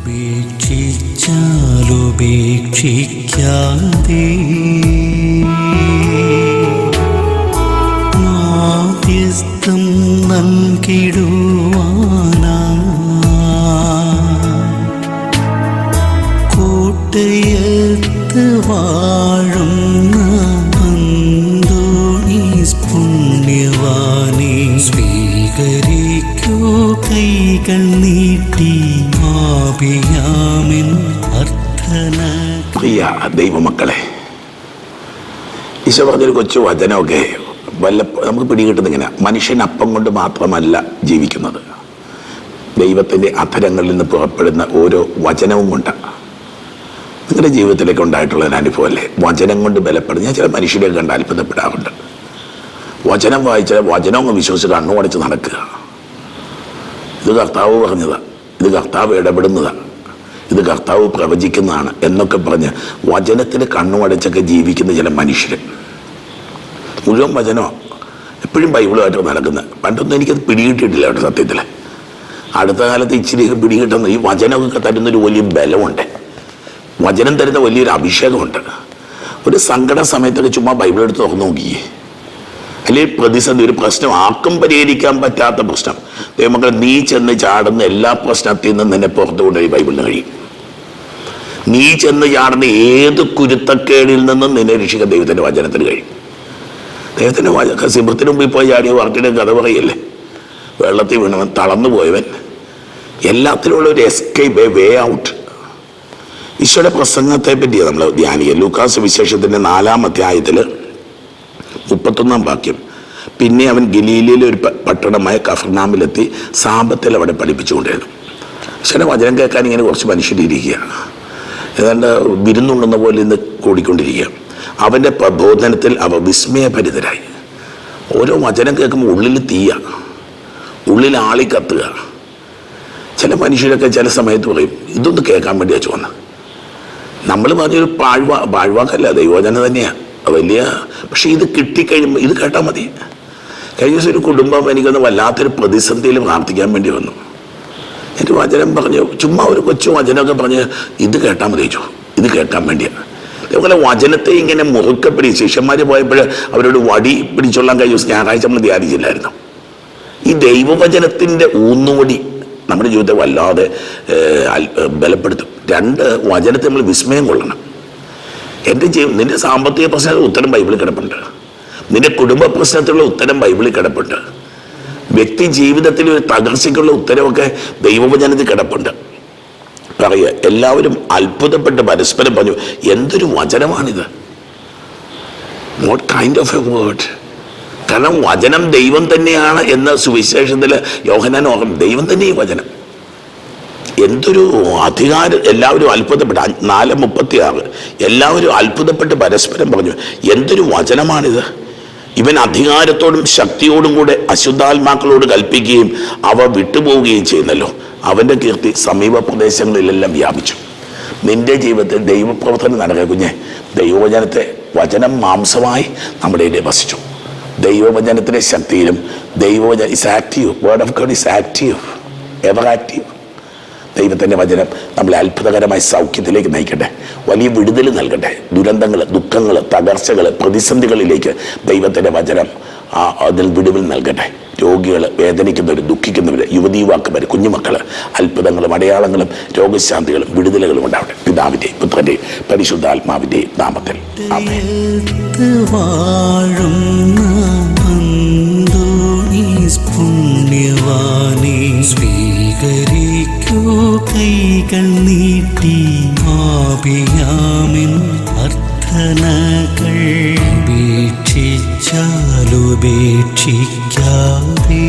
ഉപേക്ഷിച്ചാലുപേക്ഷിക്കാതെ മാധ്യസ്ഥം നൽകിടുവാനാ കോട്ടയത്ത് വാഴുന്ന അന്തോണീസ് പുണ്യവാനെ സ്വീകരിക്കൂ കൈകൾ നീട്ടി ആപിയാമിൻ അർത്ഥന. പ്രിയ ദൈവമക്കളെ, ഈശോ പറഞ്ഞൊരു കൊച്ചു വചനമൊക്കെ നമുക്ക് പിടികിട്ടുന്നത് ഇങ്ങനെ: മനുഷ്യൻ അപ്പം കൊണ്ട് മാത്രമല്ല ജീവിക്കുന്നത്, ദൈവത്തിൻ്റെ അധരങ്ങളിൽ നിന്ന് പുറപ്പെടുന്ന ഓരോ വചനവും കൊണ്ടാണ്. നിങ്ങളുടെ ജീവിതത്തിലേക്ക് ഉണ്ടായിട്ടുള്ള ഒരു അനുഭവമല്ലേ വചനം കൊണ്ട് ബലപ്പെടുന്നത്? ഞാൻ ചില മനുഷ്യരെയൊക്കെ കണ്ട് അത്ഭുതപ്പെടാറുണ്ട്. വചനം വായിച്ചാൽ വചനം അങ്ങ് വിശ്വസിച്ച് കണ്ണുമടച്ച് നടക്കുക. ഇത് കർത്താവ് പറഞ്ഞതാണ്, ഇത് കർത്താവ് ഇടപെടുന്നതാണ്, ഇത് കർത്താവ് പ്രവചിക്കുന്നതാണ് എന്നൊക്കെ പറഞ്ഞ് വചനത്തിൽ കണ്ണുമടച്ചൊക്കെ ജീവിക്കുന്ന ചില മനുഷ്യർ. മുഴുവൻ വചനമോ എപ്പോഴും ബൈബിളുമായിട്ട് നടക്കുന്നത്. പണ്ടൊന്നും എനിക്കത് പിടികിട്ടിയിട്ടില്ല കേട്ടോ. സത്യത്തിൽ അടുത്ത കാലത്ത് ഇച്ചിരി പിടികിട്ടുന്ന ഈ വചനമൊക്കെ തരുന്നൊരു വലിയ ബലമുണ്ട്, വചനം തരുന്ന വലിയൊരു അഭിഷേകമുണ്ട്. ഒരു സങ്കട സമയത്തൊക്കെ ചുമ്മാ ബൈബിൾ എടുത്ത് തുറന്നു നോക്കിയേ. അല്ലെങ്കിൽ പ്രതിസന്ധി, ഒരു പ്രശ്നം, ആർക്കും പരിഹരിക്കാൻ പറ്റാത്ത പ്രശ്നം, ദൈവമക്കൾ നീ ചെന്ന് ചാടുന്ന എല്ലാ പ്രശ്നത്തിൽ നിന്നും നിന്നെ പുറത്തു കൊണ്ടുപോയി ബൈബിളിന് കഴിയും. നീ ചെന്ന് ചാടുന്ന ഏത് കുരുത്തക്കേടിൽ നിന്നും നിന്നെ രക്ഷിക്കാൻ ദൈവത്തിൻ്റെ വചനത്തിന് കഴിയും. ദൈവത്തിൻ്റെ സിംഹത്തിന് മുമ്പിൽ പോയി ചാടിയ വാർത്തയുടെ കഥ പറയല്ലേ, വെള്ളത്തിൽ വീണവൻ, തളർന്നു പോയവൻ, എല്ലാത്തിലുള്ള ഒരു എസ്കേപ്പ്, എ വേ ഔട്ട്. ഈശോയുടെ പ്രസംഗത്തെ പറ്റിയാണ് നമ്മൾ ധ്യാനിക്കുക. ലൂക്കാസ് വിശേഷത്തിൻ്റെ 4-ാം അധ്യായത്തിൽ 31-ാം വാക്യം: പിന്നെ അവൻ ഗലീലയിലെ ഒരു പട്ടണമായ കഫർനാമിലെത്തി സാബത്തിൽ അവിടെ പഠിപ്പിച്ചുകൊണ്ടിരുന്നു. ഈശോയുടെ വചനം കേൾക്കാൻ ഇങ്ങനെ കുറച്ച് മനുഷ്യരിയ്ക്കുക, ഏതാണ്ട് വിരുന്നുണ്ടെന്ന പോലെ ഇന്ന് കൂടിക്കൊണ്ടിരിക്കുക. അവൻ്റെ പ്രബോധനത്തിൽ അവർ വിസ്മയഭരിതരായി. ഓരോ വചനം കേൾക്കുമ്പോൾ ഉള്ളിൽ തീയ, ഉള്ളിൽ ആളി കത്തുക. ചില മനുഷ്യരൊക്കെ ചില സമയത്ത് പറയും, ഇതൊന്ന് കേൾക്കാൻ വേണ്ടിയാ ചോദിക്കുന്നത്. നമ്മൾ പറഞ്ഞൊരു പാഴ്വാക്കല്ല, ദൈവവചനം തന്നെയാണ് വലിയ. പക്ഷെ ഇത് കിട്ടിക്കഴിയുമ്പോൾ ഇത് കേട്ടാൽ മതി. കഴിഞ്ഞ ദിവസം ഒരു കുടുംബം എനിക്കൊന്ന് വല്ലാത്തൊരു പ്രതിസന്ധിയിൽ പ്രാർത്ഥിക്കാൻ വേണ്ടി വന്നു. എൻ്റെ വചനം പറഞ്ഞു, ചുമ്മാ ഒരു കൊച്ചു വചനമൊക്കെ പറഞ്ഞ് ഇത് കേട്ടാൽ മതി ചോ, ഇത് കേൾക്കാൻ വേണ്ടിയാണ്. അതേപോലെ വചനത്തെ ഇങ്ങനെ മുറുക്കെ പിടിച്ച് ശിഷ്യന്മാർ പോയപ്പോൾ അവരോട് വടി പിടിച്ചോളാൻ കഴിഞ്ഞ ദിവസം ഞായറാഴ്ച നമ്മൾ ധ്യാനിച്ചില്ലായിരുന്നു. ഈ ദൈവവചനത്തിൻ്റെ ഊന്നുവടി നമ്മുടെ ജീവിതത്തെ വല്ലാതെ ബലപ്പെടുത്തും. 2, വചനത്തെ നമ്മൾ വിസ്മയം കൊള്ളണം. നിന്റെ സാമ്പത്തിക പ്രശ്നത്തിൽ ഉത്തരം ബൈബിളിൽ കിടപ്പുണ്ട്, നിന്റെ കുടുംബ പ്രശ്നത്തിലുള്ള ഉത്തരം ബൈബിളിൽ കിടപ്പുണ്ട്, വ്യക്തി ജീവിതത്തിൽ ഒരു തകർച്ചയ്ക്കുള്ള ഉത്തരവൊക്കെ ദൈവവചനത്തിൽ കിടപ്പുണ്ട്. പറയുക, എല്ലാവരും അത്ഭുതപ്പെട്ട് പരസ്പരം പറഞ്ഞു, എന്തൊരു വചനമാണിത്, what kind of a word. കാരണം വചനം ദൈവം തന്നെയാണ് എന്ന സുവിശേഷത്തിൽ യോഹന്നാൻ ഓർമ്മ, ദൈവം തന്നെ ഈ വചനം. എന്തൊരു അധികാരം! എല്ലാവരും അത്ഭുതപ്പെട്ടു. 4:36 എല്ലാവരും അത്ഭുതപ്പെട്ട് പരസ്പരം പറഞ്ഞു, എന്തൊരു വചനമാണിത്, ഇവൻ അധികാരത്തോടും ശക്തിയോടും കൂടെ അശുദ്ധാത്മാക്കളോട് കൽപ്പിക്കുകയും അവ വിട്ടുപോവുകയും ചെയ്യുന്നല്ലോ. അവൻ്റെ കീർത്തി സമീപ പ്രദേശങ്ങളിലെല്ലാം വ്യാപിച്ചു. നിന്റെ ജീവിതത്തിൽ ദൈവപ്രവർത്തനം നടക്കുക കുഞ്ഞെ. ദൈവവചനത്തെ വചനം മാംസമായി നമ്മുടെ ഇടയിൽ വസിച്ചു. ദൈവവചനത്തിൻ്റെ ശക്തിയിലും ദൈവവചനം is active, word of God is active, ever active. ദൈവത്തിൻ്റെ വചനം നമ്മളെ അത്ഭുതകരമായ സൗഖ്യത്തിലേക്ക് നയിക്കട്ടെ, വലിയ വിടുതൽ നൽകട്ടെ. ദുരന്തങ്ങൾ, ദുഃഖങ്ങൾ, തകർച്ചകൾ, പ്രതിസന്ധികളിലേക്ക് ദൈവത്തിൻ്റെ വചനം അതിൽ വിടുതൽ നൽകട്ടെ. രോഗികൾ, വേദനിക്കുന്നവർ, ദുഃഖിക്കുന്നവർ, യുവതി യുവാക്കന്മാർ, കുഞ്ഞുമക്കൾ, അത്ഭുതങ്ങളും അടയാളങ്ങളും രോഗശാന്തികളും വിടുതലുകളും ഉണ്ടാവട്ടെ. പിതാവിൻ്റെയും പുത്രൻ്റെയും പരിശുദ്ധാത്മാവിൻ്റെയും നാമത്തിൽ ആമേൻ. സ്വീകരിക്കൂ കൈകൾ നീട്ടി ആപിയാമിൻ അർത്ഥനകൾ. ഉപേക്ഷിച്ചാലുപേക്ഷിക്കാതെ